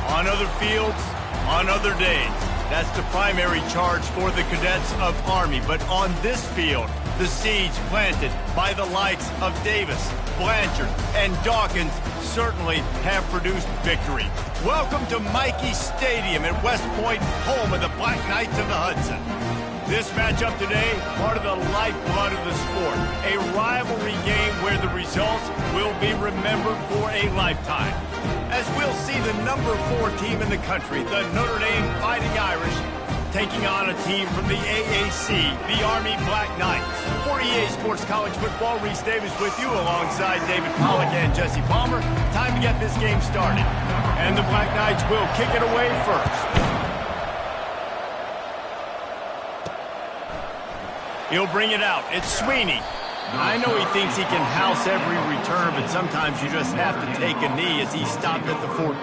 On other fields, on other days. That's the primary charge for the cadets of Army. But on this field, the seeds planted by the likes of Davis, Blanchard, and Dawkins certainly have produced victory. Welcome to Michie Stadium at West Point, home of the Black Knights of the Hudson. This matchup today, part of the lifeblood of the sport. A rivalry game where the results will be remembered for a lifetime. As we'll see the number 4 team in the country, the Notre Dame Fighting Irish, taking on a team from the AAC, the Army Black Knights. For EA Sports College Football, Reese Davis with you alongside David Pollack and Jesse Palmer. Time to get this game started. And the Black Knights will kick it away first. He'll bring it out. It's Sweeney. I know he thinks he can house every return, but sometimes you just have to take a knee as he stopped at the 14.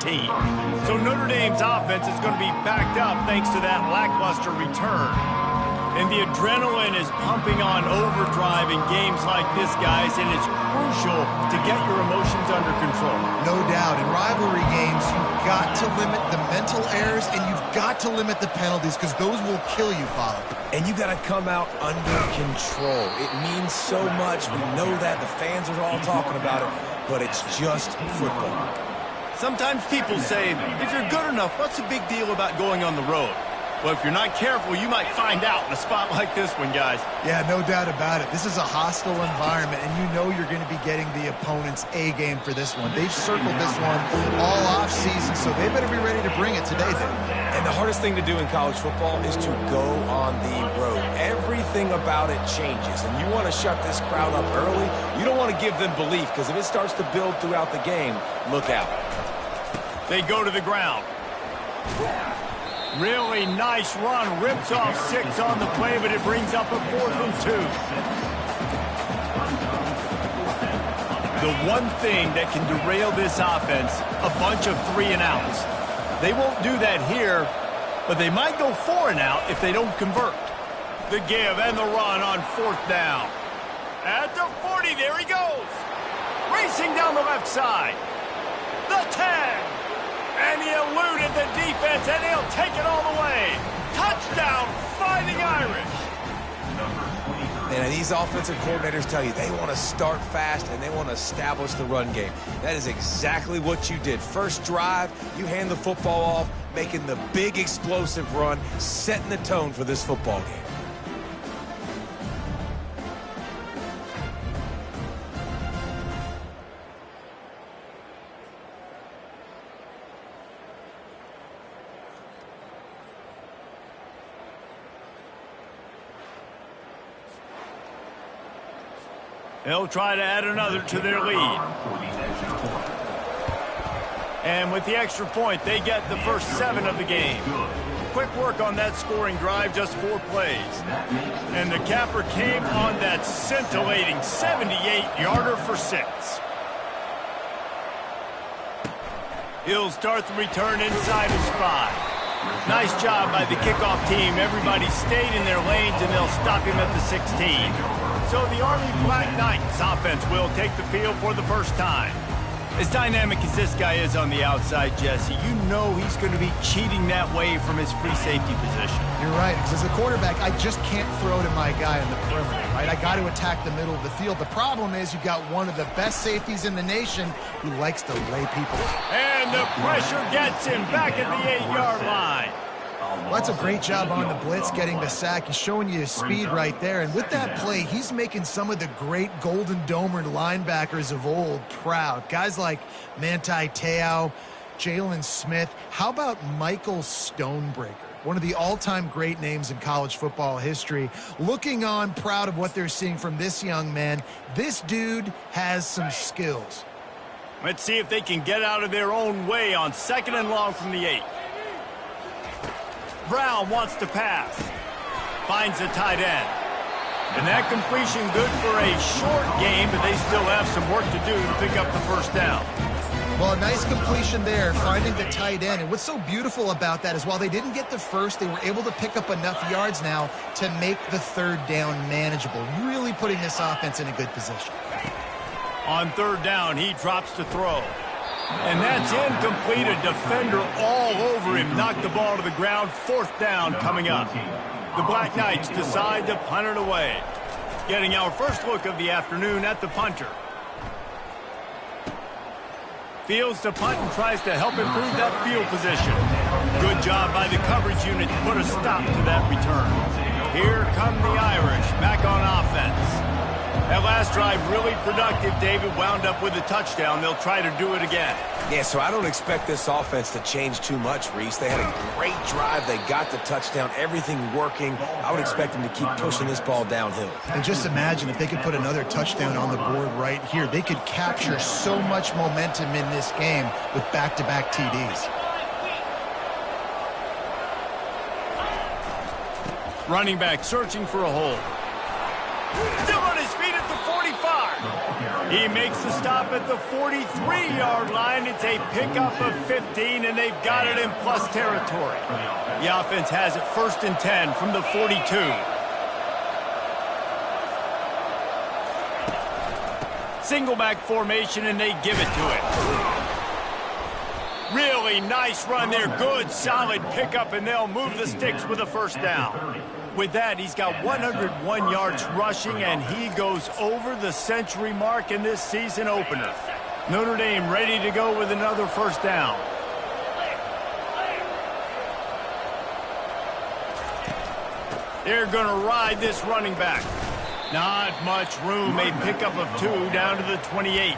So Notre Dame's offense is going to be backed up thanks to that lackluster return. And the adrenaline is pumping on overdrive in games like this, guys, and it's crucial to get your emotions under control. No doubt. In rivalry games, you've got to limit the mental errors, and you've got to limit the penalties, because those will kill you, Father. And you got to come out under control. It means so much. We know that. The fans are all talking about it, but it's just football. Sometimes people say, if you're good enough, what's the big deal about going on the road? Well, if you're not careful, you might find out in a spot like this one, guys. Yeah, no doubt about it. This is a hostile environment, and you know you're going to be getting the opponent's A-game for this one. They've circled this one all off-season, so they better be ready to bring it today, then. And the hardest thing to do in college football is to go on the road. Everything about it changes, and you want to shut this crowd up early. You don't want to give them belief, because if it starts to build throughout the game, look out. They go to the ground. Really nice run. Rips off 6 on the play, but it brings up a 4th and 2. The one thing that can derail this offense, a bunch of 3 and outs. They won't do that here, but they might go 4 and out if they don't convert. The give and the run on 4th down. At the 40, there he goes. Racing down the left side. The 10. And he eluded the defense, and he'll take it all the way. Touchdown, Fighting Irish. And these offensive coordinators tell you they want to start fast and they want to establish the run game. That is exactly what you did. First drive, you hand the football off, making the big explosive run, setting the tone for this football game. They'll try to add another to their lead. And with the extra point, they get the first 7 of the game. Quick work on that scoring drive, just 4 plays. And the capper came on that scintillating 78-yarder for 6. He'll start the return inside his 5. Nice job by the kickoff team. Everybody stayed in their lanes, and they'll stop him at the 16. So the Army Black Knights offense will take the field for the first time. As dynamic as this guy is on the outside, Jesse, you know he's going to be cheating that way from his free safety position. You're right, because as a quarterback, I just can't throw to my guy in the perimeter, right? I got to attack the middle of the field. The problem is you've got one of the best safeties in the nation who likes to lay people. And the pressure gets him back at the 8-yard line. Well, that's a great job on the blitz, getting the sack. He's showing you his speed right there. And with that play, he's making some of the great Golden Domer linebackers of old proud. Guys like Manti Te'o, Jalen Smith. How about Michael Stonebreaker? One of the all-time great names in college football history. Looking on, proud of what they're seeing from this young man. This dude has some skills. Let's see if they can get out of their own way on 2nd and long from the 8. Brown wants to pass. Finds a tight end. And that completion good for a short game, but they still have some work to do to pick up the first down. Well, a nice completion there, finding the tight end. And what's so beautiful about that is while they didn't get the first, they were able to pick up enough yards now to make the 3rd down manageable, really putting this offense in a good position. On 3rd down, he drops to throw. And that's incomplete. A defender all over him. Knocked the ball to the ground. 4th down coming up. The Black Knights decide to punt it away. Getting our first look of the afternoon at the punter. Fields to punt and tries to help improve that field position. Good job by the coverage unit to put a stop to that return. Here come the Irish back on offense. That last drive really productive. David wound up with a touchdown. They'll try to do it again. Yeah, so I don't expect this offense to change too much, Reese. They had a great drive. They got the touchdown. Everything working. I would expect them to keep pushing this ball downhill. And just imagine if they could put another touchdown on the board right here. They could capture so much momentum in this game with back-to-back TDs. Running back searching for a hole. Still on his feet at the 45. He makes the stop at the 43-yard line. It's a pickup of 15, and they've got it in plus territory. The offense has it 1st and 10 from the 42. Single back formation, and they give it to it. Really nice run there. Good, solid pickup, and they'll move the sticks with a 1st down. With that, he's got 101 yards rushing, and he goes over the century mark in this season opener. Notre Dame ready to go with another 1st down. They're going to ride this running back. Not much room. A pickup of 2 down to the 28.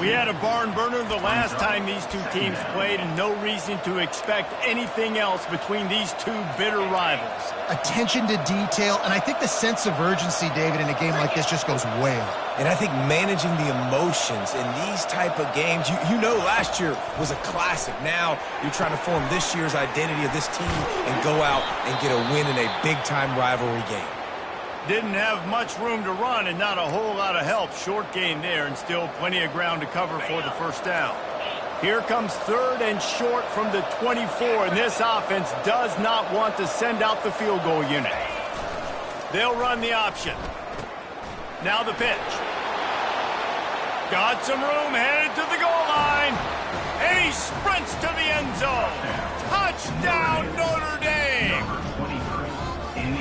We had a barn burner the last time these two teams played, and no reason to expect anything else between these two bitter rivals. Attention to detail, and I think the sense of urgency, David, in a game like this just goes way up. And I think managing the emotions in these type of games, you know last year was a classic. Now you're trying to form this year's identity of this team and go out and get a win in a big-time rivalry game. Didn't have much room to run and not a whole lot of help. Short gain there and still plenty of ground to cover for the 1st down. Here comes 3rd and short from the 24, and this offense does not want to send out the field goal unit. They'll run the option. Now the pitch. Got some room, headed to the goal line, and he sprints to the end zone. Touchdown, Notre Dame!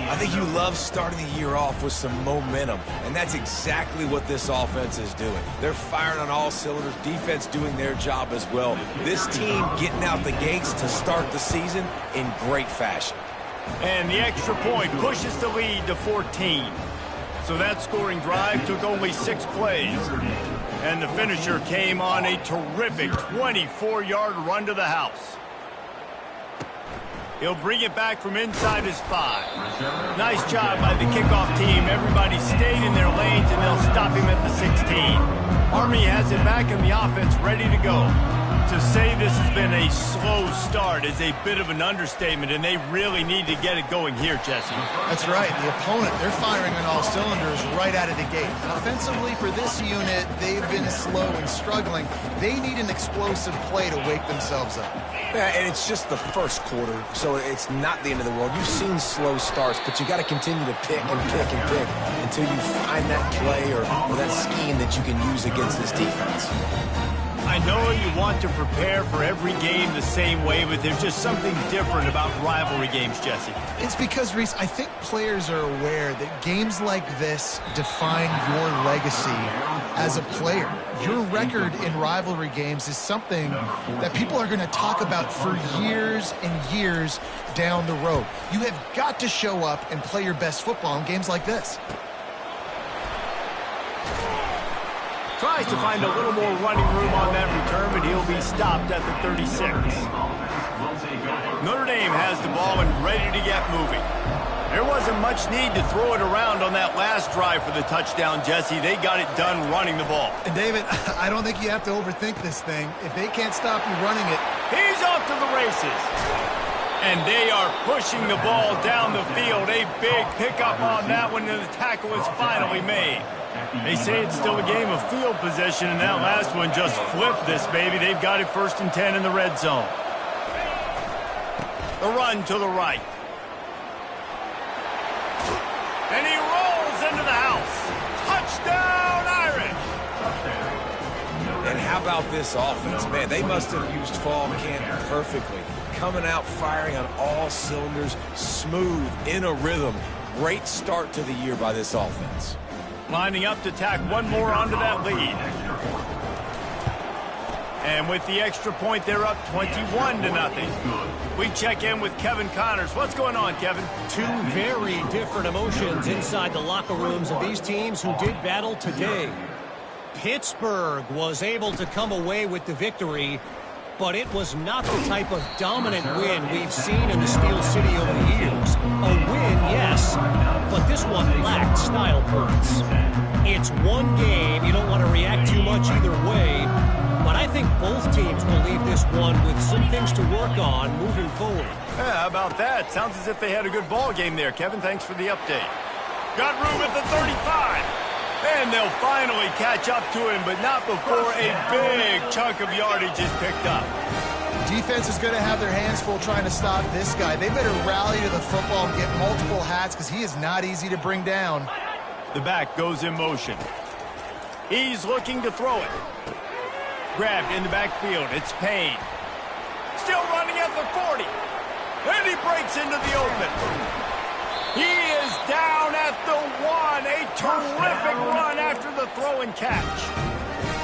I think you love starting the year off with some momentum, and that's exactly what this offense is doing. They're firing on all cylinders, defense doing their job as well. This team getting out the gates to start the season in great fashion. And the extra point pushes the lead to 14. So that scoring drive took only 6 plays. And the finisher came on a terrific 24-yard run to the house. He'll bring it back from inside his 5. Nice job by the kickoff team. Everybody stayed in their lanes, and they'll stop him at the 16. Army has it back in the offense, ready to go. To say this has been a slow start is a bit of an understatement, and they really need to get it going here, Jesse. That's right. The opponent, they're firing on all cylinders right out of the gate. Offensively, for this unit, they've been slow and struggling. They need an explosive play to wake themselves up. Yeah, and it's just the first quarter, so it's not the end of the world. You've seen slow starts, but you got to continue to pick and pick and pick until you find that play or that scheme that you can use against this defense. I know you want to prepare for every game the same way, but there's just something different about rivalry games, Jesse. It's because, Reese, I think players are aware that games like this define your legacy as a player. Your record in rivalry games is something that people are going to talk about for years and years down the road. You have got to show up and play your best football in games like this. Tries to find a little more running room on that return, but he'll be stopped at the 36. Notre Dame has the ball and ready to get moving. There wasn't much need to throw it around on that last drive for the touchdown, Jesse. They got it done running the ball. And David, I don't think you have to overthink this thing. If they can't stop you running it. He's off to the races. And they are pushing the ball down the field. A big pickup on that one, and the tackle is finally made. They say it's still a game of field position, and that last one just flipped this baby. They've got it 1st and 10 in the red zone. The run to the right. And he rolls into the house. Touchdown, Irish! And how How about this offense? Man, they must have used fall camp perfectly. Coming out firing on all cylinders, smooth, in a rhythm. Great start to the year by this offense. Lining up to tack one more onto that lead. And with the extra point, they're up 21-0. We check in with Kevin Connors. What's going on, Kevin? Two very different emotions inside the locker rooms of these teams who did battle today. Pittsburgh was able to come away with the victory, but it was not the type of dominant win we've seen in the Steel City over the years. A win, yes, but this one lacked style points. It's one game. You don't want to react too much either way, but I think both teams will leave this one with some things to work on moving forward. Yeah, how about that? Sounds as if they had a good ball game there, Kevin. Thanks for the update. Got room at the 35. And they'll finally catch up to him, but not before a big chunk of yardage is picked up. Defense is going to have their hands full trying to stop this guy. They better rally to the football and get multiple hats because he is not easy to bring down. The back goes in motion. He's looking to throw it. Grabbed in the backfield. It's Payne. Still running at the 40. And he breaks into the open. He is down at the 1. A terrific run after the throw and catch.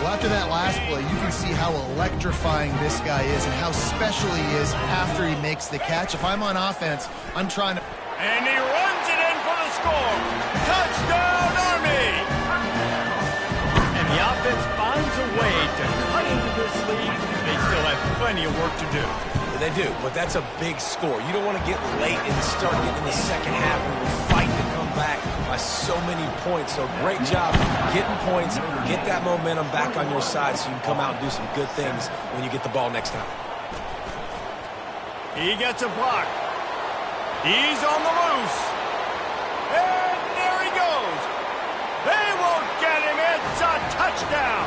Well, after that last play, you can see how electrifying this guy is and how special he is after he makes the catch. If I'm on offense, I'm trying to... And he runs it in for the score. Touchdown, Army! And the offense finds a way to cut into this lead. They still have plenty of work to do. They do, but that's a big score. You don't want to get late and start getting in the second half and we're fighting to come back by so many points. So great job getting points, get that momentum back on your side so you can come out and do some good things when you get the ball next time. He gets a block. He's on the loose. And there he goes. They won't get him. It's a touchdown.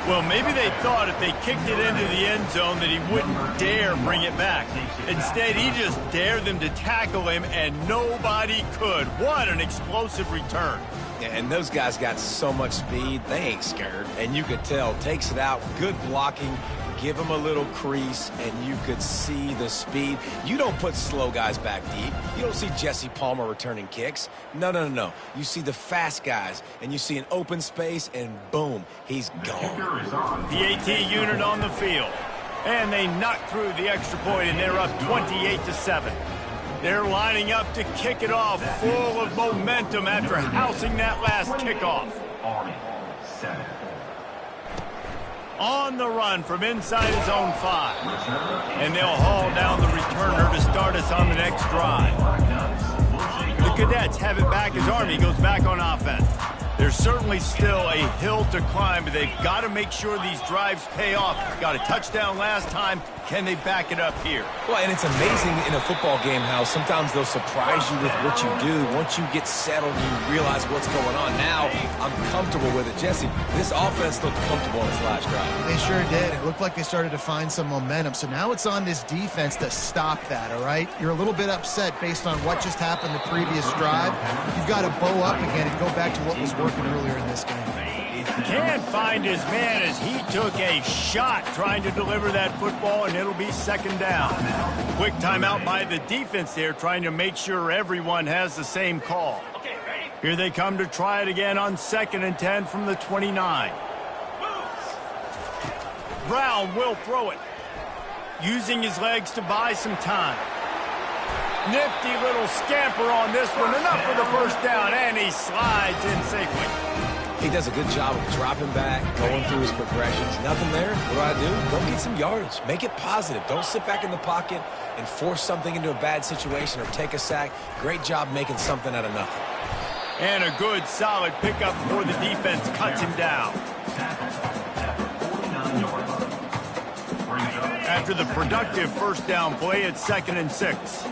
Well, maybe they thought if they kicked it into the end zone that he wouldn't dare bring it back. Instead, he just dared them to tackle him, and nobody could. What an explosive return. Yeah, and those guys got so much speed, they ain't scared. And you could tell, takes it out, good blocking, give him a little crease, and you could see the speed. You don't put slow guys back deep. You don't see Jesse Palmer returning kicks. No. You see the fast guys, and you see an open space, and boom, he's gone. The AT unit on the field. And they knock through the extra point, and they're up 28-7. They're lining up to kick it off, full of momentum after housing that last kickoff. On the run from inside his own 5. And they'll haul down the returner to start us on the next drive. The Cadets have it back as Army goes back on offense. There's certainly still a hill to climb, but they've got to make sure these drives pay off. Got a touchdown last time. Can they back it up here? Well, and it's amazing in a football game how sometimes they'll surprise you with what you do. Once you get settled, you realize what's going on. Now, I'm comfortable with it. Jesse, this offense looked comfortable in its last drive. They sure did. It looked like they started to find some momentum. So now it's on this defense to stop that, all right? You're a little bit upset based on what just happened the previous drive. You've got to bow up again and go back to what was working earlier in this game. Can't find his man as he took a shot trying to deliver that football, and it'll be second down. Quick timeout by the defense there, trying to make sure everyone has the same call. Here they come to try it again on 2nd and 10 from the 29. Brown will throw it, using his legs to buy some time. Nifty little scamper on this one, enough for the first down, and he slides in safely. He does a good job of dropping back, going through his progressions. Nothing there. What do? Go get some yardage. Make it positive. Don't sit back in the pocket and force something into a bad situation or take a sack. Great job making something out of nothing. And a good, solid pickup before the defense cuts him down. After the productive first down play, it's 2nd and 6.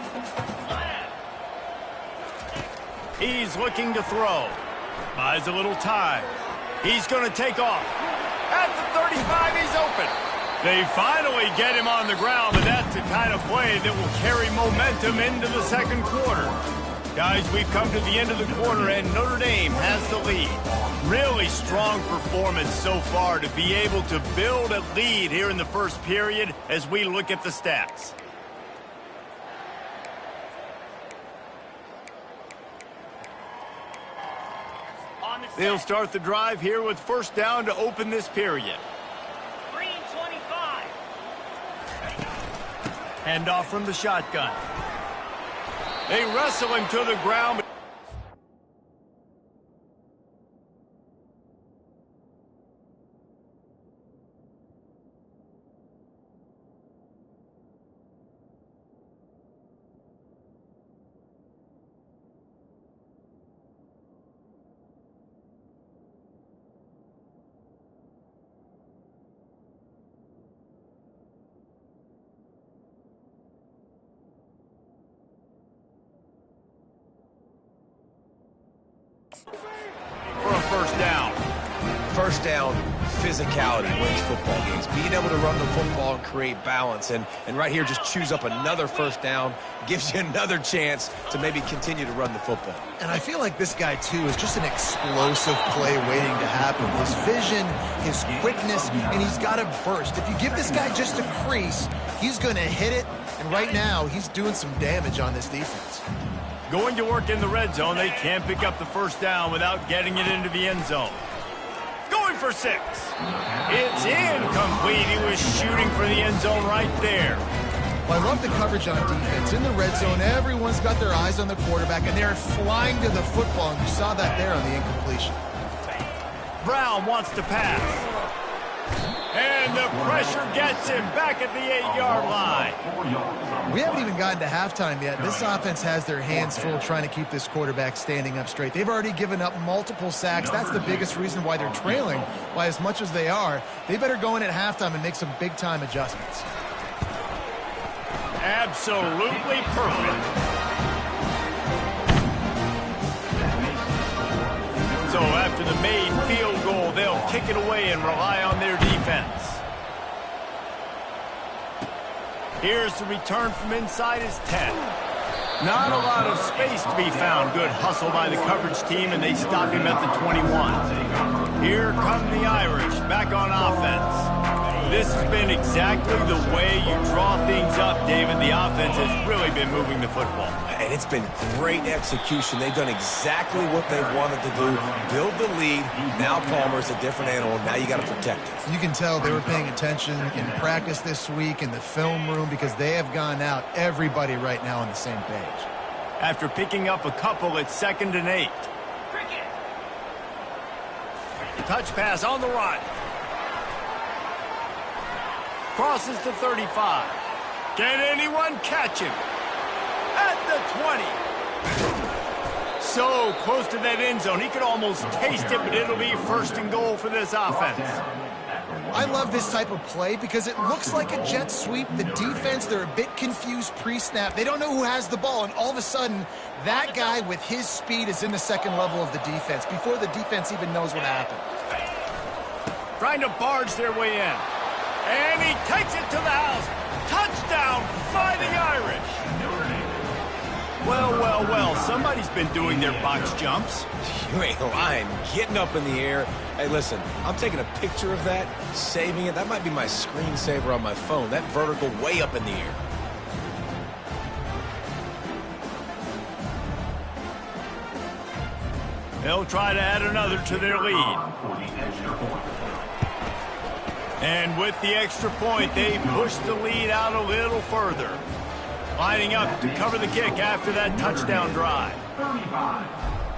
He's looking to throw. Buys a little time. He's going to take off. At the 35, he's open. They finally get him on the ground, but that's the kind of play that will carry momentum into the second quarter. Guys, we've come to the end of the quarter, and Notre Dame has the lead. Really strong performance so far to be able to build a lead here in the first period as we look at the stats. They'll start the drive here with first down to open this period. 3:25. Hand off from the shotgun. They wrestle him to the ground. For a first down. First down, physicality wins football games. Being able to run the football and create balance. And right here, just choose up another first down. Gives you another chance to maybe continue to run the football. And I feel like this guy, too, is just an explosive play waiting to happen. His vision, his quickness, and he's got a burst. If you give this guy just a crease, he's going to hit it. And right now, he's doing some damage on this defense. Going to work in the red zone. They can't pick up the first down without getting it into the end zone. Going for 6. It's incomplete. He was shooting for the end zone right there. Well, I love the coverage on defense. In the red zone, everyone's got their eyes on the quarterback, and they're flying to the football, and you saw that there on the incompletion. Brown wants to pass. And the pressure gets him back at the 8-yard line. We haven't even gotten to halftime yet. This offense has their hands full trying to keep this quarterback standing up straight. They've already given up multiple sacks. That's the biggest reason why they're trailing, why as much as they are. They better go in at halftime and make some big-time adjustments. Absolutely perfect. So after the made field goal, they'll kick it away and rely on their defense. Here's the return from inside his 10. Not a lot of space to be found. Good hustle by the coverage team, and they stop him at the 21. Here come the Irish back on offense. This has been exactly the way you draw things up, David. The offense has really been moving the football. And it's been great execution. They've done exactly what they wanted to do. Build the lead. Now Palmer's a different animal. Now you got to protect it. You can tell they were paying attention in practice this week in the film room because they have gone out, everybody right now on the same page. After picking up a couple, it's 2nd and 8. Touch pass on the run. Crosses the 35. Can anyone catch him? At the 20. So close to that end zone. He could almost taste it, but it'll be 1st and goal for this offense. I love this type of play because it looks like a jet sweep. The defense, they're a bit confused pre-snap. They don't know who has the ball, and all of a sudden, that guy with his speed is in the second level of the defense before the defense even knows what happened. Trying to barge their way in. And he takes it to the house. Touchdown by the Irish. Well, well, well. Somebody's been doing their box jumps. You ain't lying. Getting up in the air. Hey, listen, I'm taking a picture of that, saving it. That might be my screensaver on my phone. That vertical way up in the air. They'll try to add another to their lead. And with the extra point, they push the lead out a little further. Lining up to cover the kick after that touchdown drive. 35,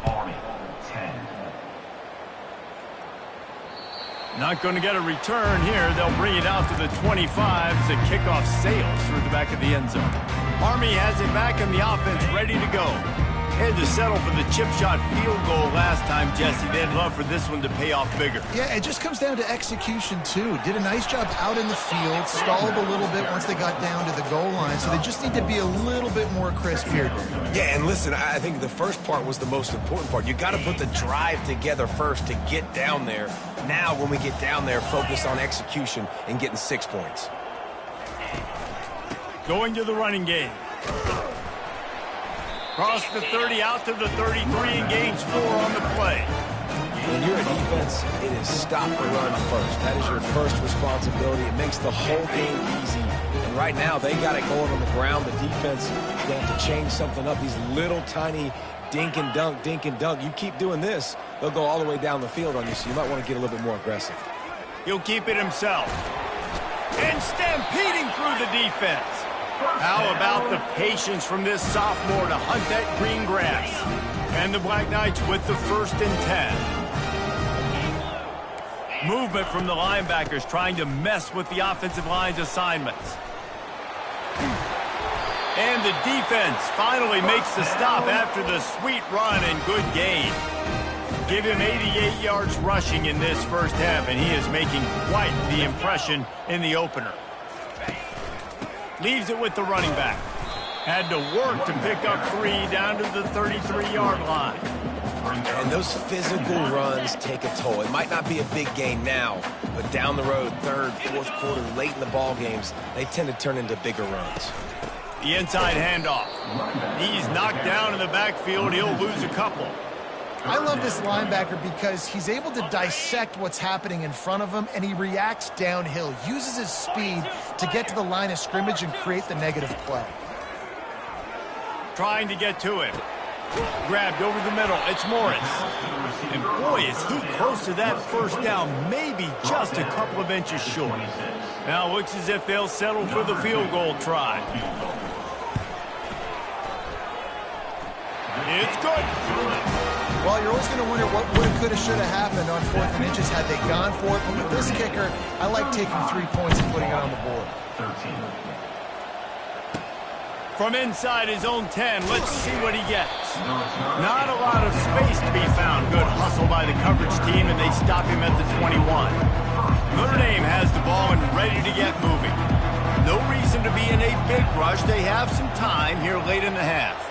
Army, 10. Not going to get a return here. They'll bring it out to the 25 as the kickoff sails through the back of the end zone. Army has it back and the offense ready to go. Had to settle for the chip shot field goal last time, Jesse. They'd love for this one to pay off bigger. Yeah, it just comes down to execution, too. Did a nice job out in the field, stalled a little bit once they got down to the goal line, so they just need to be a little bit more crisp here. Yeah, and listen, I think the first part was the most important part. You got to put the drive together first to get down there. Now, when we get down there, focus on execution and getting 6 points. Going to the running game. Cross the 30 out to the 33 and gains 4 on the play. When you're a defense, it is stop the run first. That is your first responsibility. It makes the whole game easy. And right now, they got it going on the ground. The defense is going to have to change something up. These little tiny dink and dunk, dink and dunk. You keep doing this, they'll go all the way down the field on you, so you might want to get a little bit more aggressive. He'll keep it himself. And stampeding through the defense. How about the patience from this sophomore to hunt that green grass? And the Black Knights with the 1st and 10. Movement from the linebackers trying to mess with the offensive line's assignments. And the defense finally makes the stop after the sweet run and good gain. Give him 88 yards rushing in this first half, and he is making quite the impression in the opener. Leaves it with the running back. Had to work to pick up 3 down to the 33-yard line. And those physical runs take a toll. It might not be a big gain now, but down the road, 3rd, 4th quarter, late in the ball games, they tend to turn into bigger runs. The inside handoff. He's knocked down in the backfield. He'll lose a couple. I love this linebacker because he's able to dissect what's happening in front of him, and he reacts downhill, uses his speed to get to the line of scrimmage and create the negative play. Trying to get to him. Grabbed over the middle. It's Morris. And boy, is he close to that first down, maybe just a couple of inches short. Now looks as if they'll settle for the field goal try. It's good. Well, you're always going to wonder what woulda, coulda, shoulda happened on 4th and inches had they gone for it. But with this kicker, I like taking 3 points and putting it on the board. From inside his own 10, let's see what he gets. Not a lot of space to be found. Good hustle by the coverage team, and they stop him at the 21. Notre Dame has the ball and ready to get moving. No reason to be in a big rush. They have some time here late in the half.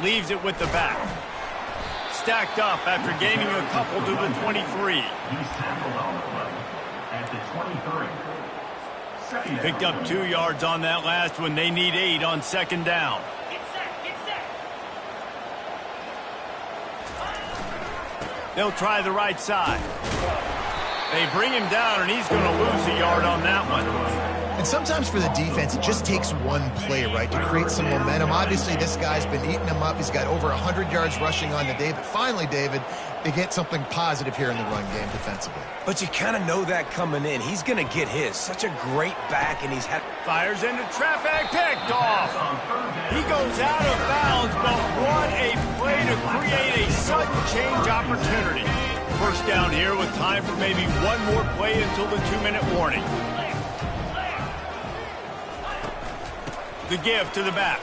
Leaves it with the back. Stacked up after gaining a couple to the 23. He's tackled on the play at the 23. Picked up 2 yards on that last one. They need 8 on 2nd down. Get set, get set. They'll try the right side. They bring him down, and he's going to lose a yard on that one. And sometimes for the defense, it just takes one play, right, to create some momentum. Obviously, this guy's been eating him up. He's got over 100 yards rushing on the day. But finally, David, they get something positive here in the run game defensively. But you kind of know that coming in. He's going to get his. Such a great back, and he's had... Fires into traffic, picked off. He goes out of bounds, but what a play to create a sudden change opportunity. First down here with time for maybe one more play until the 2-minute warning. The give to the back.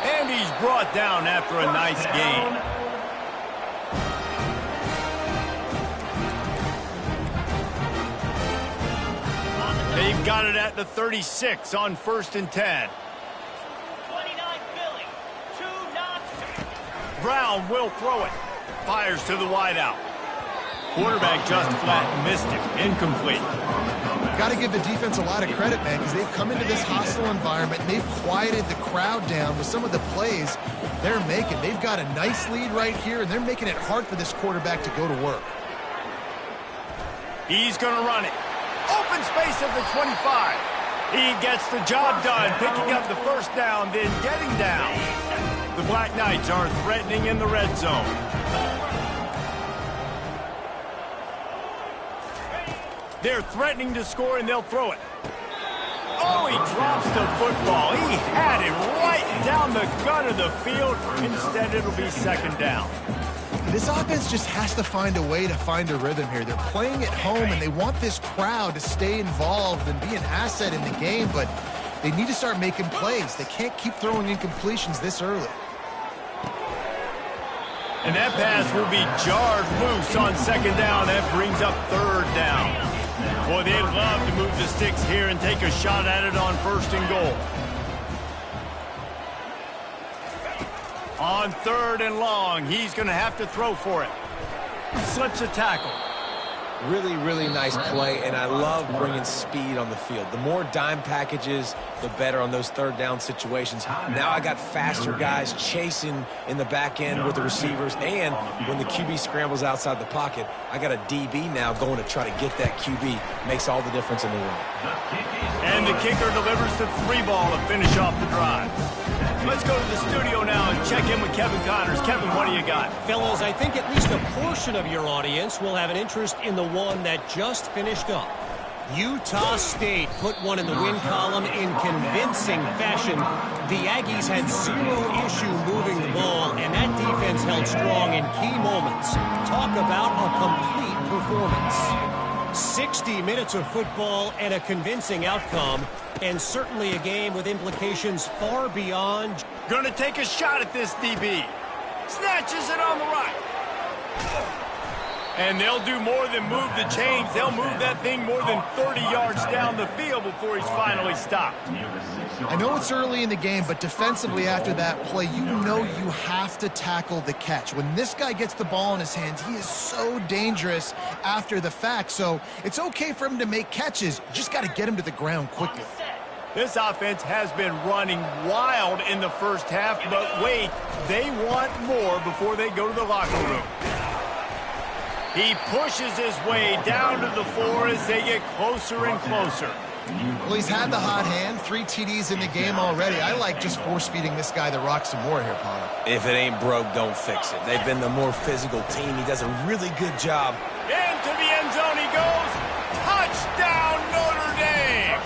And he's brought down after a nice gain. They've got it at the 36 on 1st and 10. 29 Philly. 2 knocks. Brown will throw it. Fires to the wideout. Quarterback just flat missed it. Incomplete. Got to give the defense a lot of credit, man, because they've come into this hostile environment and they've quieted the crowd down with some of the plays they're making. They've got a nice lead right here, and they're making it hard for this quarterback to go to work. He's going to run it. Open space at the 25. He gets the job done, picking up the first down, then getting down. The Black Knights are threatening in the red zone. They're threatening to score, and they'll throw it. Oh, he drops the football. He had it right down the gut of the field. Instead, it'll be 2nd down. This offense just has to find a way to find a rhythm here. They're playing at home, and they want this crowd to stay involved and be an asset in the game, but they need to start making plays. They can't keep throwing incompletions this early. And that pass will be jarred loose on 2nd down. That brings up 3rd down. Boy, they'd love to move the sticks here and take a shot at it on 1st and goal. On 3rd and long, he's going to have to throw for it. Slips a tackle. Really, really nice play, and I love bringing speed on the field. The more dime packages, the better on those third down situations. Now I got faster guys chasing in the back end with the receivers, and when the QB scrambles outside the pocket, I got a DB now going to try to get that QB. Makes all the difference in the world. And the kicker delivers the 3-ball to finish off the drive. Let's go to the studio now and check in with Kevin Connors. Kevin, what do you got? Fellas, I think at least a portion of your audience will have an interest in the one that just finished up. Utah State put one in the win column in convincing fashion. The Aggies had zero issue moving the ball, and that defense held strong in key moments. Talk about a complete performance. 60 minutes of football and a convincing outcome, and certainly a game with implications far beyond. Gonna take a shot at this DB. Snatches it on the right. And they'll do more than move the chains. They'll move that thing more than 30 yards down the field before he's finally stopped. I know it's early in the game, but defensively after that play, you know you have to tackle the catch. When this guy gets the ball in his hands, he is so dangerous after the fact. So it's okay for him to make catches. You just got to get him to the ground quickly. This offense has been running wild in the first half, but wait, they want more before they go to the locker room. He pushes his way down to the floor as they get closer and closer. Well, he's had the hot hand, 3 TDs in the game already. I like just force-feeding this guy the rock some more here, Paul. If it ain't broke, don't fix it. They've been the more physical team. He does a really good job. Into the end zone he goes. Touchdown, Notre Dame!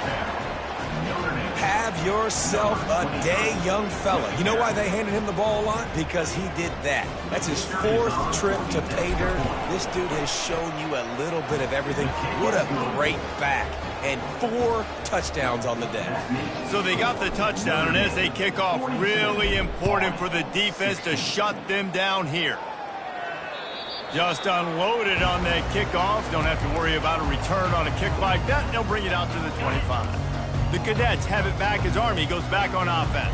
Have yourself a day, young fella. You know why they handed him the ball a lot? Because he did that. That's his 4th trip to pay dirt. This dude has shown you a little bit of everything. What a great back. And 4 touchdowns on the day. So they got the touchdown, and as they kick off, really important for the defense to shut them down here. Just unloaded on that kickoff. Don't have to worry about a return on a kick like that. They'll bring it out to the 25. The Cadets have it back as Army goes back on offense.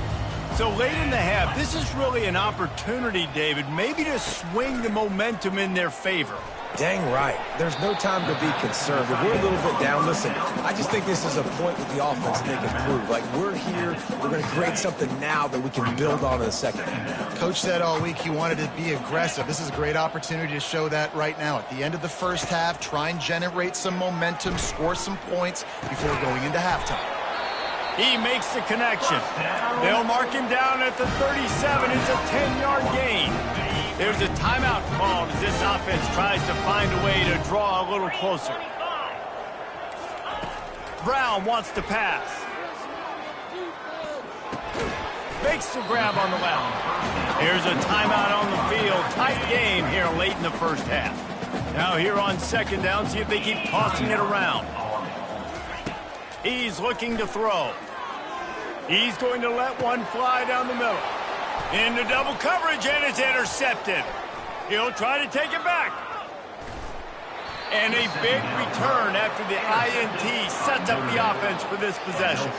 So late in the half, this is really an opportunity, David, maybe to swing the momentum in their favor. Dang right. There's no time to be concerned. If we're a little bit down, listen, I just think this is a point with the offense that they can prove. Like, we're here, we're going to create something now that we can build on in the second half. Coach said all week he wanted to be aggressive. This is a great opportunity to show that right now. At the end of the first half, try and generate some momentum, score some points before going into halftime. He makes the connection. They'll mark him down at the 37. It's a 10-yard gain. There's a timeout called as this offense tries to find a way to draw a little closer. Brown wants to pass. Makes the grab on the left. Here's a timeout on the field. Tight game here late in the first half. Now here on second down, see if they keep tossing it around. He's looking to throw. He's going to let one fly down the middle. Into double coverage, and it's intercepted. He'll try to take it back. And a big return after the INT sets up the offense for this possession.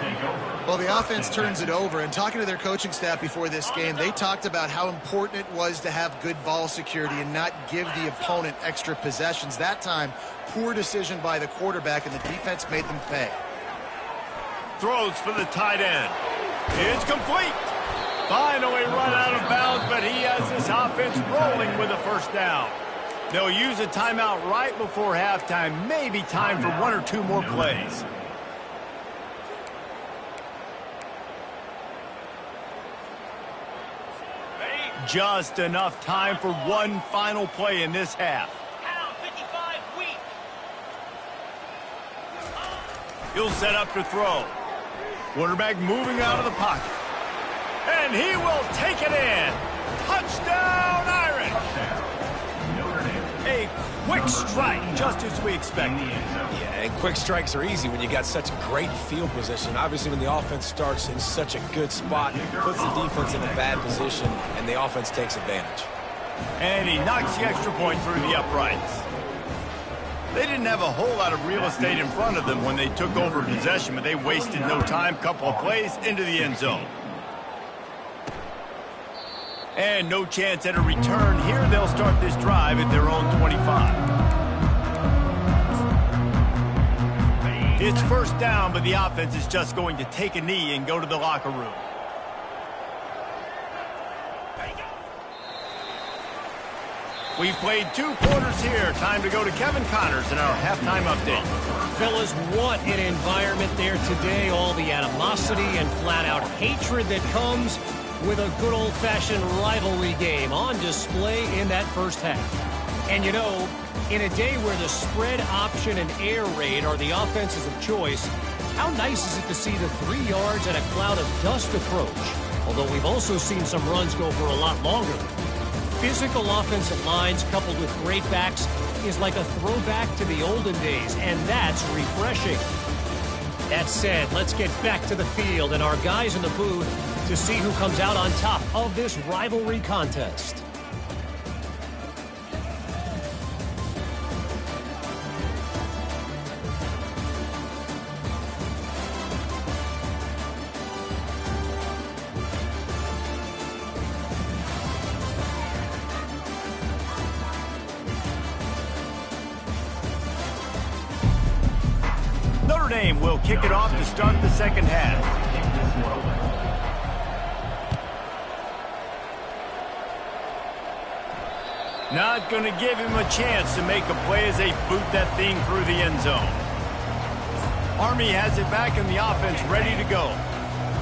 Well, the offense turns it over, and talking to their coaching staff before this game, they talked about how important it was to have good ball security and not give the opponent extra possessions. That time, poor decision by the quarterback, and the defense made them pay. Throws for the tight end. It's complete. Finally run out of bounds, but he has this offense rolling with a first down. They'll use a timeout right before halftime. Maybe time for 1 or 2 more plays. Just enough time for one final play in this half. Pound 55 weak. He'll set up to throw. Quarterback moving out of the pocket. And he will take it in. Touchdown, Irish. A quick strike, just as we expected. Yeah, and quick strikes are easy when you got such great field position. Obviously, when the offense starts in such a good spot, it puts the defense in a bad position, and the offense takes advantage. And he knocks the extra point through the uprights. They didn't have a whole lot of real estate in front of them when they took over possession, but they wasted no time. Couple of plays into the end zone. And no chance at a return here. They'll start this drive at their own 25. It's first down, but the offense is just going to take a knee and go to the locker room. We've played 2 quarters here. Time to go to Kevin Connors in our halftime update. Fellas, what an environment there today. All the animosity and flat-out hatred that comes with a good old-fashioned rivalry game on display in that first half. And you know, in a day where the spread option and air raid are the offenses of choice, how nice is it to see the 3 yards and a cloud of dust approach? Although we've also seen some runs go for a lot longer. Physical offensive lines coupled with great backs is like a throwback to the olden days, and that's refreshing. That said, let's get back to the field and our guys in the booth to see who comes out on top of this rivalry contest. Notre Dame will kick it off to start the second half. Not going to give him a chance to make a play as they boot that thing through the end zone. Army has it back in the offense ready to go.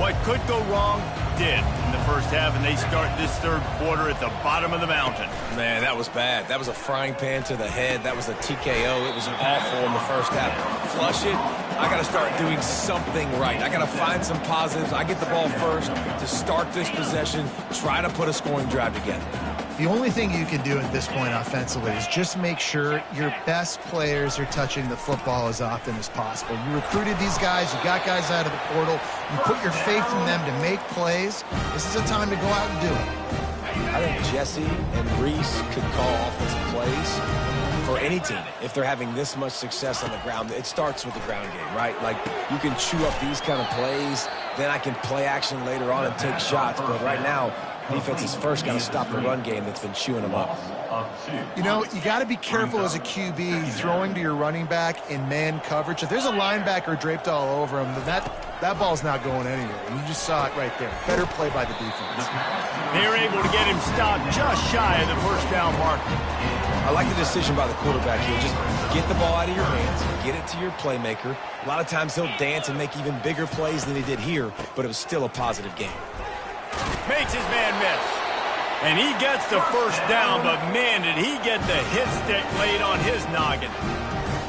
What could go wrong did in the first half, and they start this third quarter at the bottom of the mountain. Man, that was bad. That was a frying pan to the head. That was a TKO. It was awful in the first half. Flush it. I got to start doing something right. I got to find some positives. I get the ball first to start this possession, try to put a scoring drive together. The only thing you can do at this point offensively is just make sure your best players are touching the football as often as possible. You recruited these guys. You got guys out of the portal. You put your faith in them to make plays. This is a time to go out and do it. I think Jesse and Reese could call offensive plays for any team. If they're having this much success on the ground, it starts with the ground game, right? Like, you can chew up these kind of plays, then I can play action later on and take shots. But right now, defense is first got to stop the run game that's been chewing them up. You know, you got to be careful as a QB throwing to your running back in man coverage. If there's a linebacker draped all over him, then that ball's not going anywhere. You just saw it right there. Better play by the defense. They're able to get him stopped just shy of the first down mark. I like the decision by the quarterback here. Just get the ball out of your hands, get it to your playmaker. A lot of times he'll dance and make even bigger plays than he did here, but it was still a positive game. Makes his man miss. And he gets the first down, but man, did he get the hit stick laid on his noggin.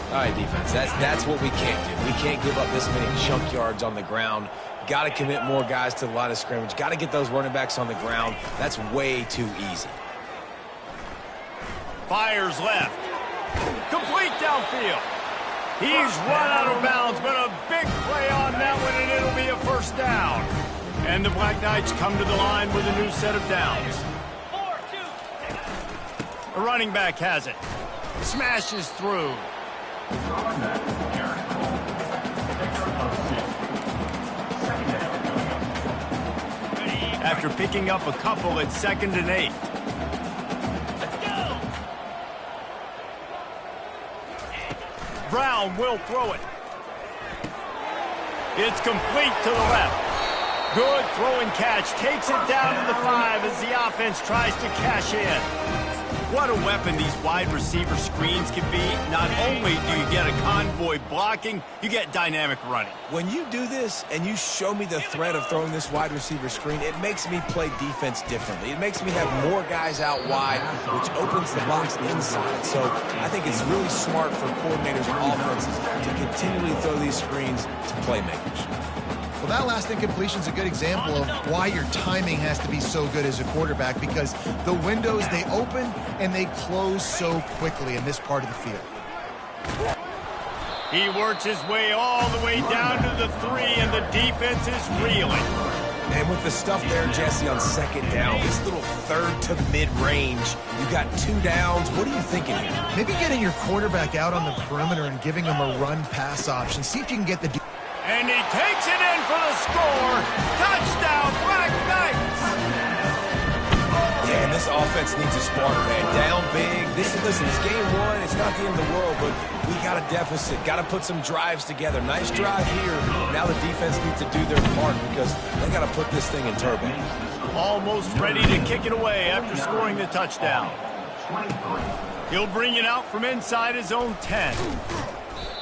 All right, defense, that's what we can't do. We can't give up this many chunk yards on the ground. Got to commit more guys to the line of scrimmage. Got to get those running backs on the ground. That's way too easy. Fires left. Complete downfield. He's run out of bounds, but a big play on that one, and it'll be a first down. And the Black Knights come to the line with a new set of downs. The running back has it. Smashes through. After picking up a couple, it's 2nd and 8. Brown will throw it. It's complete to the left. Good throw and catch. Takes it down to the 5 as the offense tries to cash in. What a weapon these wide receiver screens can be. Not only do you get a convoy blocking, you get dynamic running. When you do this and you show me the threat of throwing this wide receiver screen, it makes me play defense differently. It makes me have more guys out wide, which opens the box inside. So I think it's really smart for coordinators and offenses to continually throw these screens to playmakers. Well, that last incompletion is a good example of why your timing has to be so good as a quarterback, because the windows, they open and they close so quickly in this part of the field. He works his way all the way down to the 3, and the defense is reeling. And with the stuff there, Jesse, on 2nd down, this little 3rd to mid-range, you got 2 downs. What are you thinking here? Maybe getting your quarterback out on the perimeter and giving him a run-pass option. See if you can get the... And he takes it in for the score. Touchdown, Black Knights! Yeah, and this offense needs a spark, man. Down big. Listen, it's game one. It's not the end of the world, but we got a deficit. Got to put some drives together. Nice drive here. Now the defense needs to do their part because they got to put this thing in turbo. Almost ready to kick it away after scoring the touchdown. He'll bring it out from inside his own 10.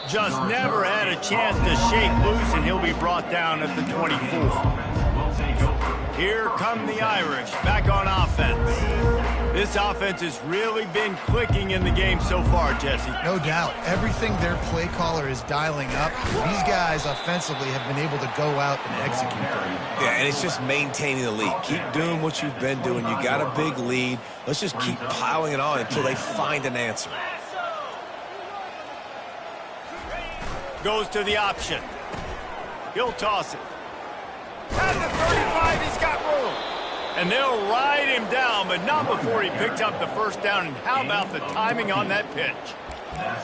Just never had a chance to shake loose, and he'll be brought down at the 24. Here come the Irish, back on offense. This offense has really been clicking in the game so far, Jesse. No doubt. Everything their play caller is dialing up, these guys offensively have been able to go out and execute them. Yeah, and it's just maintaining the lead. Keep doing what you've been doing. You got a big lead. Let's just keep piling it on until they find an answer. Goes to the option. He'll toss it. At the 35, he's got room. And they'll ride him down, but not before he picks up the first down. And how about the timing on that pitch?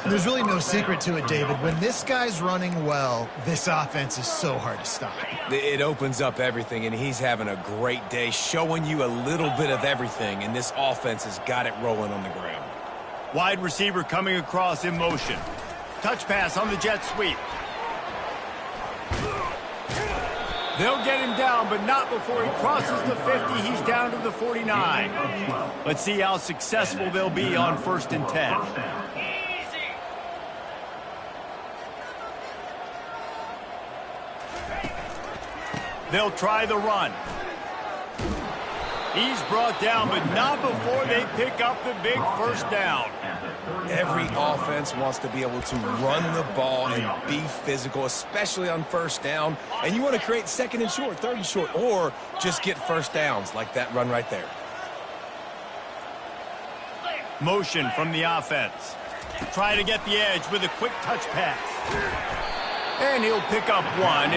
There's really no secret to it, David. When this guy's running well, this offense is so hard to stop. It opens up everything, and he's having a great day, showing you a little bit of everything, and this offense has got it rolling on the ground. Wide receiver coming across in motion. Touch pass on the jet sweep. They'll get him down, but not before he crosses the 50. He's down to the 49. Let's see how successful they'll be on 1st and 10. They'll try the run. He's brought down, but not before they pick up the big first down. Every offense wants to be able to run the ball and be physical, especially on 1st down. And you want to create 2nd and short, 3rd and short, or just get first downs like that run right there. Motion from the offense. Try to get the edge with a quick touch pass. And he'll pick up one.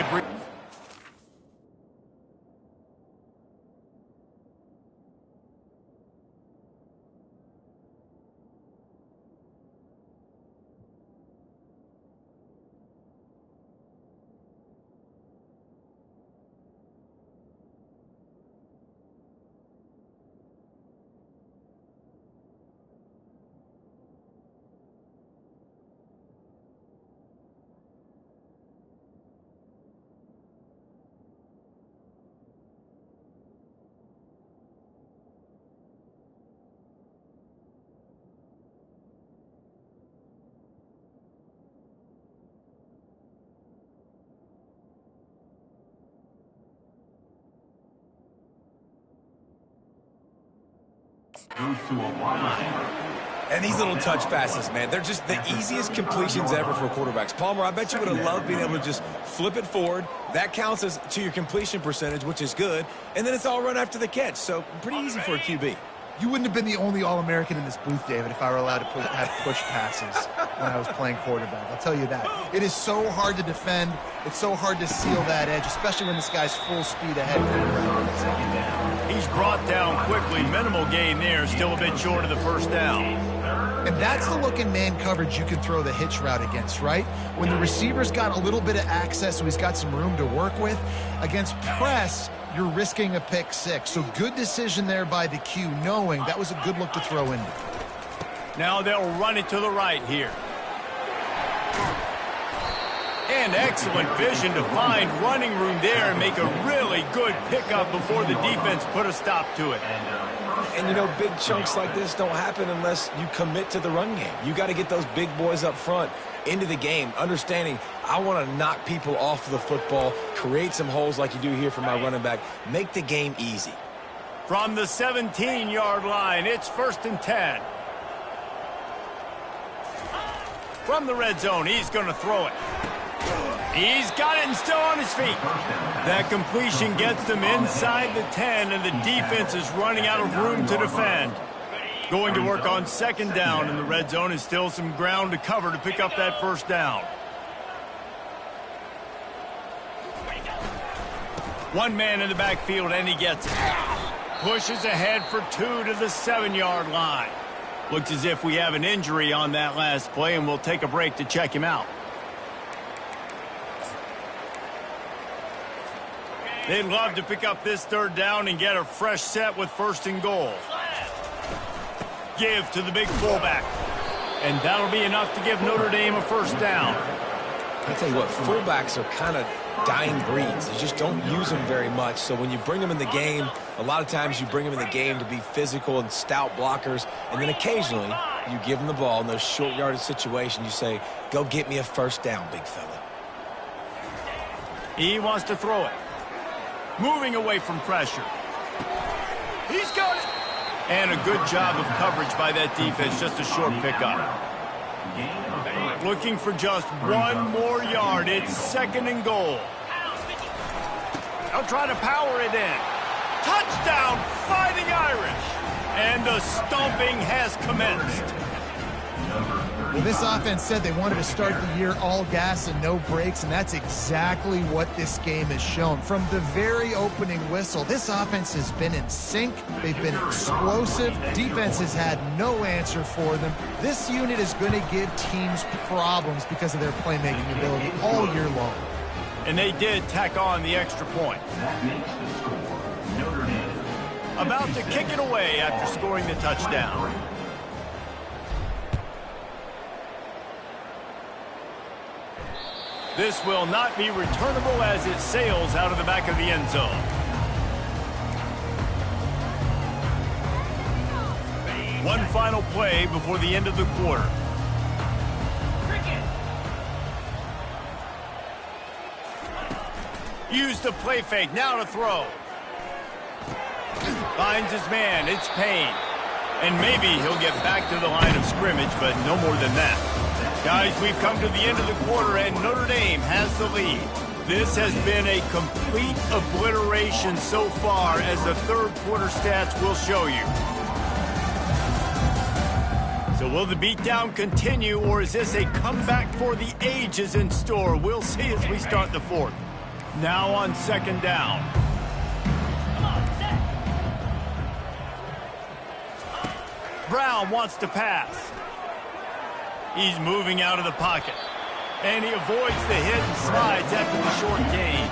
And these little touch passes, man, they're just the easiest completions ever for quarterbacks. Palmer, I bet you would have loved being able to just flip it forward. That counts as to your completion percentage, which is good. And then it's all run after the catch. So pretty easy for a QB. You wouldn't have been the only All-American in this booth, David, if I were allowed to have push passes when I was playing quarterback. I'll tell you that. It is so hard to defend. It's so hard to seal that edge, especially when this guy's full speed ahead coming around on the 2nd down. He's brought down quickly. Minimal gain there. Still a bit short of the first down. And that's the look in man coverage you can throw the hitch route against, right? When the receiver's got a little bit of access, so he's got some room to work with. Against press, you're risking a pick 6. So good decision there by the Q, knowing that was a good look to throw in. Now they'll run it to the right here. And excellent vision to find running room there and make a really good pickup before the defense put a stop to it. And, you know, big chunks like this don't happen unless you commit to the run game. You got to get those big boys up front into the game, understanding I want to knock people off the football, create some holes like you do here for my running back, make the game easy. From the 17-yard line, it's 1st and 10. From the red zone, he's going to throw it. He's got it and still on his feet. That completion gets them inside the 10, and the defense is running out of room to defend. Going to work on 2nd down, and the red zone is still some ground to cover to pick up that first down. One man in the backfield, and he gets it. Pushes ahead for 2 to the 7-yard line. Looks as if we have an injury on that last play, and we'll take a break to check him out. They'd love to pick up this 3rd down and get a fresh set with 1st and goal. Give to the big fullback. And that'll be enough to give Notre Dame a first down. I tell you what, fullbacks are kind of dying breeds. You just don't use them very much. So when you bring them in the game, a lot of times you bring them in the game to be physical and stout blockers. And then occasionally you give them the ball in those short yardage situations. You say, go get me a first down, big fella. He wants to throw it. Moving away from pressure. He's got it. And a good job of coverage by that defense. Just a short pickup. Looking for just one more yard. It's 2nd and goal. They'll try to power it in. Touchdown, Fighting Irish. And the stomping has commenced. Well, this offense said they wanted to start the year all gas and no brakes, and that's exactly what this game has shown. From the very opening whistle, this offense has been in sync. They've been explosive. Defense has had no answer for them. This unit is going to give teams problems because of their playmaking ability all year long. And they did tack on the extra point. About to kick it away after scoring the touchdown. This will not be returnable as it sails out of the back of the end zone. One final play before the end of the quarter. Use the play fake, now to throw. Finds his man, it's Payne. And maybe he'll get back to the line of scrimmage, but no more than that. Guys, we've come to the end of the quarter, and Notre Dame has the lead. This has been a complete obliteration so far, as the third quarter stats will show you. So will the beatdown continue, or is this a comeback for the ages in store? We'll see as we start the fourth. Now on 2nd down. Brown wants to pass. He's moving out of the pocket. And he avoids the hit and slides after the short gain.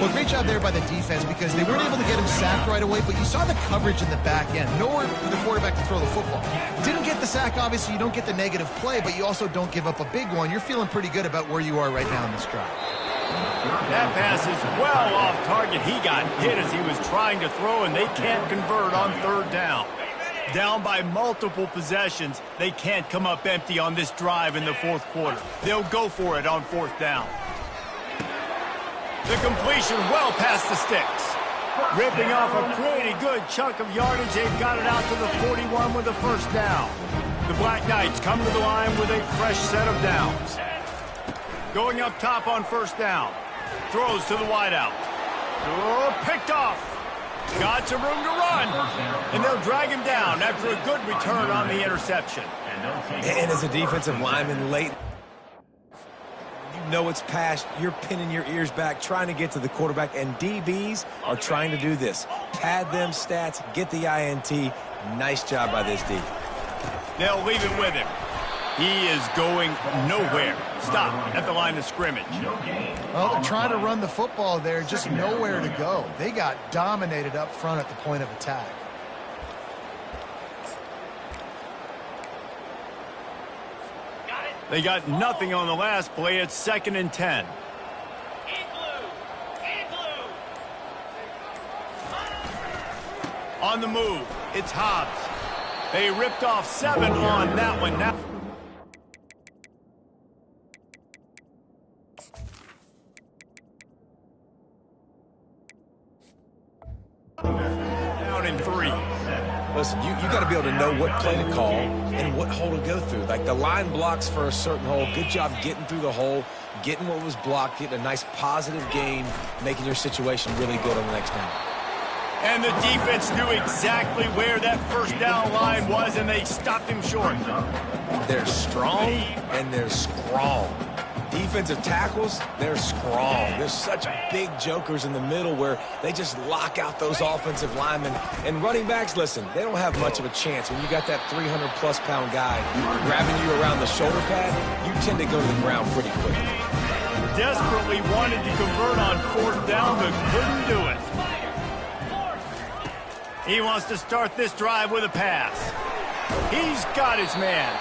Well, great job there by the defense because they weren't able to get him sacked right away, but you saw the coverage in the back end. Nowhere for the quarterback to throw the football. Didn't get the sack, obviously. You don't get the negative play, but you also don't give up a big one. You're feeling pretty good about where you are right now in this drive. That pass is well off target. He got hit as he was trying to throw, and they can't convert on 3rd down. Down by multiple possessions, they can't come up empty on this drive in the 4th quarter. They'll go for it on 4th down. The completion well past the sticks. Ripping off a pretty good chunk of yardage. They've got it out to the 41 with the first down. The Black Knights come to the line with a fresh set of downs. Going up top on 1st down. Throws to the wideout. Oh, picked off. Got some room to run. And they'll drag him down after a good return on the interception. And as a defensive lineman late, you know it's past, you're pinning your ears back, trying to get to the quarterback, and DBs are trying to do this. Pad them stats, get the INT. Nice job by this D. They'll leave it with him. He is going nowhere. Stop at the line of scrimmage. Well, they're trying to run the football there, just nowhere to go. They got dominated up front at the point of attack. They got nothing on the last play. It's 2nd and 10. On the move, it's Hobbs. They ripped off 7 on that one. Now down in 3. Listen, you got to be able to know what play to call and what hole to go through. Like the line blocks for a certain hole. Good job getting through the hole, getting what was blocked, getting a nice positive gain, making your situation really good on the next down. And the defense knew exactly where that first down line was, and they stopped him short. They're strong and they're strong. Defensive tackles, they're strong. There's such big jokers in the middle where they just lock out those offensive linemen. And running backs, listen, they don't have much of a chance. When you got that 300-plus pound guy grabbing you around the shoulder pad, you tend to go to the ground pretty quickly. Desperately wanted to convert on 4th down, but couldn't do it. He wants to start this drive with a pass. He's got his man.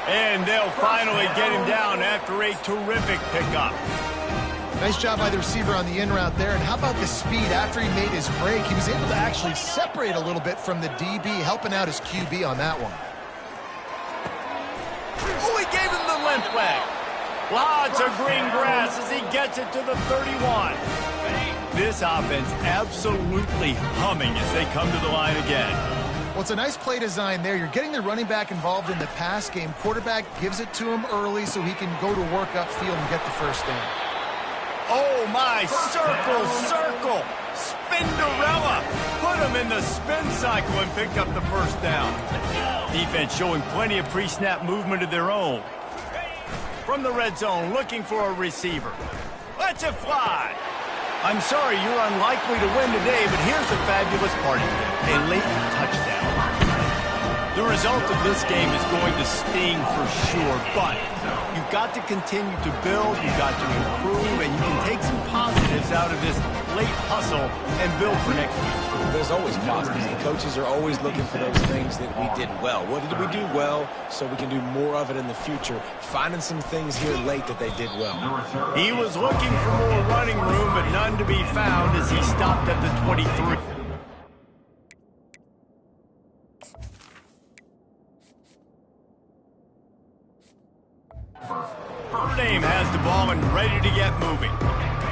And they'll finally get him down after a terrific pickup. Nice job by the receiver on the in route there. And how about the speed after he made his break? He was able to actually separate a little bit from the DB, helping out his QB on that one. Oh, he gave him the limp leg. Lots of green grass as he gets it to the 31. This offense absolutely humming as they come to the line again. Well, it's a nice play design there. You're getting the running back involved in the pass game. Quarterback gives it to him early so he can go to work upfield and get the first down. Oh, my. Circle, circle. Spinderella. Put him in the spin cycle and picked up the first down. Defense showing plenty of pre-snap movement of their own. From the red zone, looking for a receiver. Let's it fly. I'm sorry you're unlikely to win today, but here's the fabulous party gift, a late touchdown. The result of this game is going to sting for sure, but you've got to continue to build, you've got to improve, and you can take some positives out of this late hustle and build for next week. There's always positives, and coaches are always looking for those things that we did well. What did we do well so we can do more of it in the future? Finding some things here late that they did well. He was looking for more running room, but none to be found as he stopped at the 23. Dame has the ball and ready to get moving.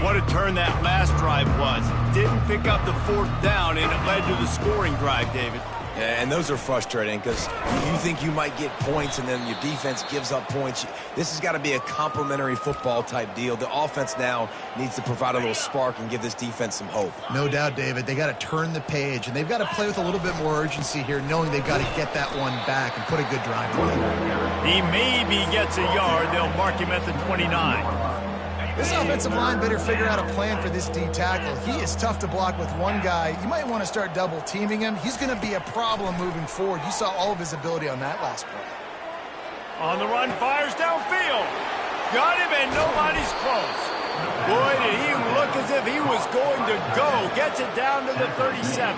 What a turn that last drive was. Didn't pick up the fourth down, and it led to the scoring drive, David. Yeah, and those are frustrating because you think you might get points and then your defense gives up points. This has got to be a complementary football type deal. The offense now needs to provide a little spark and give this defense some hope. No doubt, David. They got to turn the page, and they've got to play with a little bit more urgency here, knowing they've got to get that one back and put a good drive together. He maybe gets a yard. They'll mark him at the 29. This offensive line better figure out a plan for this D tackle. He is tough to block with one guy. You might want to start double teaming him. He's going to be a problem moving forward. You saw all of his ability on that last play. On the run, fires downfield. Got him, and nobody's close. Boy, did he look as if he was going to go. Gets it down to the 37.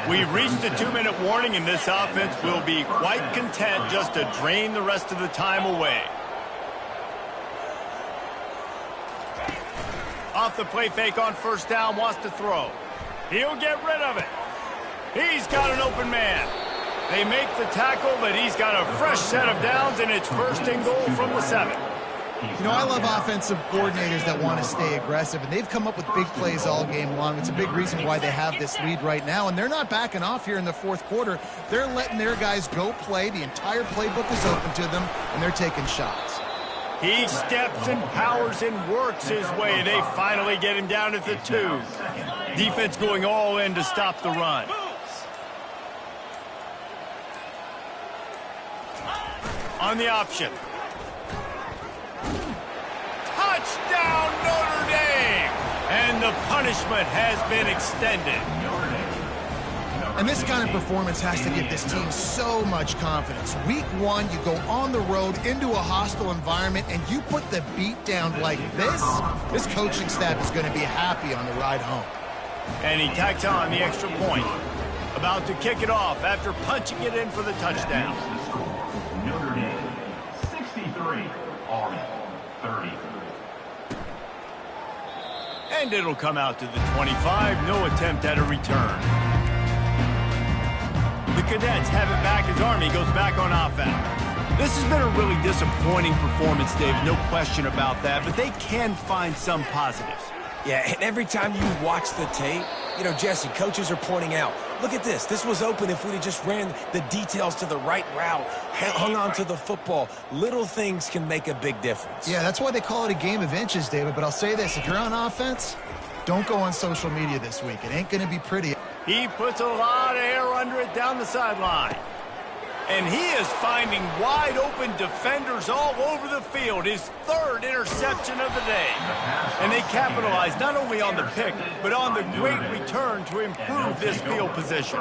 We've reached the 2-minute warning, and this offense will be quite content just to drain the rest of the time away. Off the play fake on first down, wants to throw. He'll get rid of it. He's got an open man. They make the tackle, but he's got a fresh set of downs, and it's first and goal from the 7. You know, I love offensive coordinators that want to stay aggressive, and they've come up with big plays all game long. It's a big reason why they have this lead right now, and they're not backing off here in the fourth quarter. They're letting their guys go play. The entire playbook is open to them, and they're taking shots. He steps and powers and works his way. They finally get him down at the 2. Defense going all in to stop the run. On the option. Touchdown, Notre Dame! And the punishment has been extended. And this kind of performance has to give this team so much confidence. Week 1, you go on the road into a hostile environment, and you put the beat down like this. This coaching staff is going to be happy on the ride home. And he tacks on the extra point. About to kick it off after punching it in for the touchdown. Notre Dame, 63, Army, 30. And it'll come out to the 25. No attempt at a return. The Cadets have it back as Army goes back on offense. This has been a really disappointing performance, Dave. No question about that. But they can find some positives. Yeah, and every time you watch the tape, you know, Jesse, coaches are pointing out, look at this. This was open if we'd have just ran the details to the right route, hung on to the football. Little things can make a big difference. Yeah, that's why they call it a game of inches, David. But I'll say this, if you're on offense, don't go on social media this week. It ain't going to be pretty. He puts a lot of air under it down the sideline. And he is finding wide-open defenders all over the field. His 3rd interception of the day. And they capitalize not only on the pick, but on the great return to improve this field position.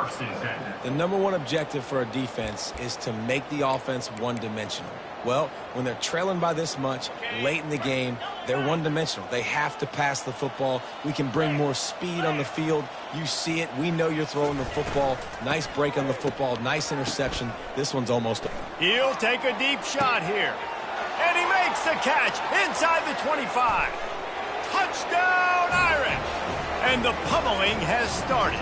The #1 objective for a defense is to make the offense one-dimensional. Well, when they're trailing by this much late in the game, they're one-dimensional. They have to pass the football. We can bring more speed on the field. You see it. We know you're throwing the football. Nice break on the football. Nice interception. This one's almost... He'll take a deep shot here. And he makes the catch inside the 25. Touchdown, Irish! And the pummeling has started.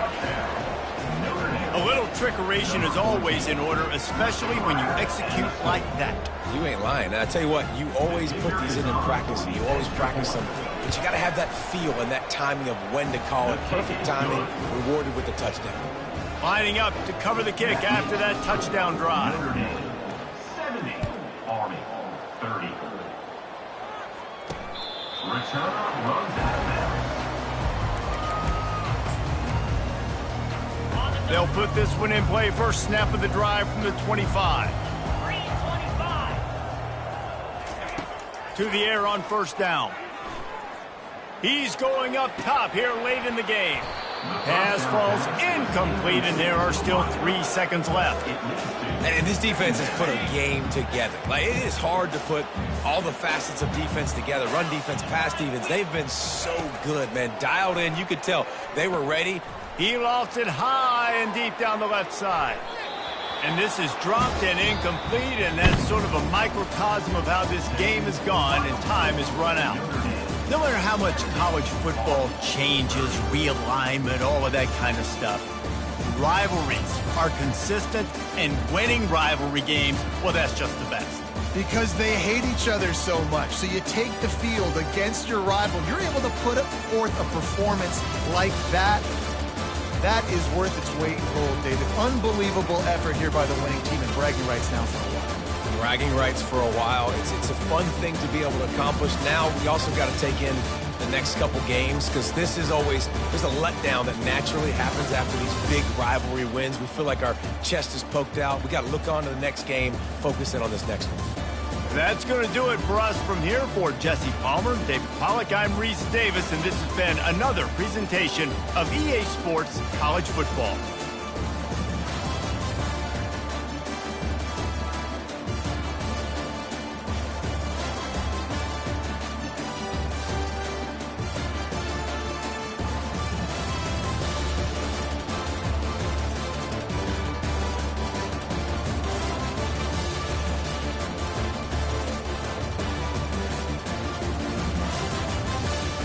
A little trickeration is always in order, especially when you execute like that. You ain't lying. And I tell you what, you always put these in practice, and you always practice them. But you got to have that feel and that timing of when to call it. Perfect timing, rewarded with the touchdown. Lining up to cover the kick after that touchdown drive. Notre Dame 70, Army 30. Return runs out of bounds. They'll put this one in play. First snap of the drive from the 25. 325. To the air on first down. He's going up top here late in the game. Pass falls incomplete, and there are still 3 seconds left. And this defense has put a game together. Like, it is hard to put all the facets of defense together. Run defense, pass defense. They've been so good, man. Dialed in. You could tell they were ready. He lofts it high and deep down the left side. And this is dropped and incomplete, and that's sort of a microcosm of how this game has gone and time has run out. No matter how much college football changes, realignment, all of that kind of stuff, rivalries are consistent, and winning rivalry games, well, that's just the best. Because they hate each other so much. So you take the field against your rival. You're able to put forth a performance like that. That is worth its weight in gold, David. Unbelievable effort here by the winning team, and bragging rights now for a while. Bragging rights for a while. It's a fun thing to be able to accomplish. Now we also got to take in the next couple games, because this is always, there's a letdown that naturally happens after these big rivalry wins. We feel like our chest is poked out. We got to look on to the next game, focus in on this next one. That's going to do it for us from here. For Jesse Palmer, David Pollack, I'm Reese Davis, and this has been another presentation of EA Sports College Football.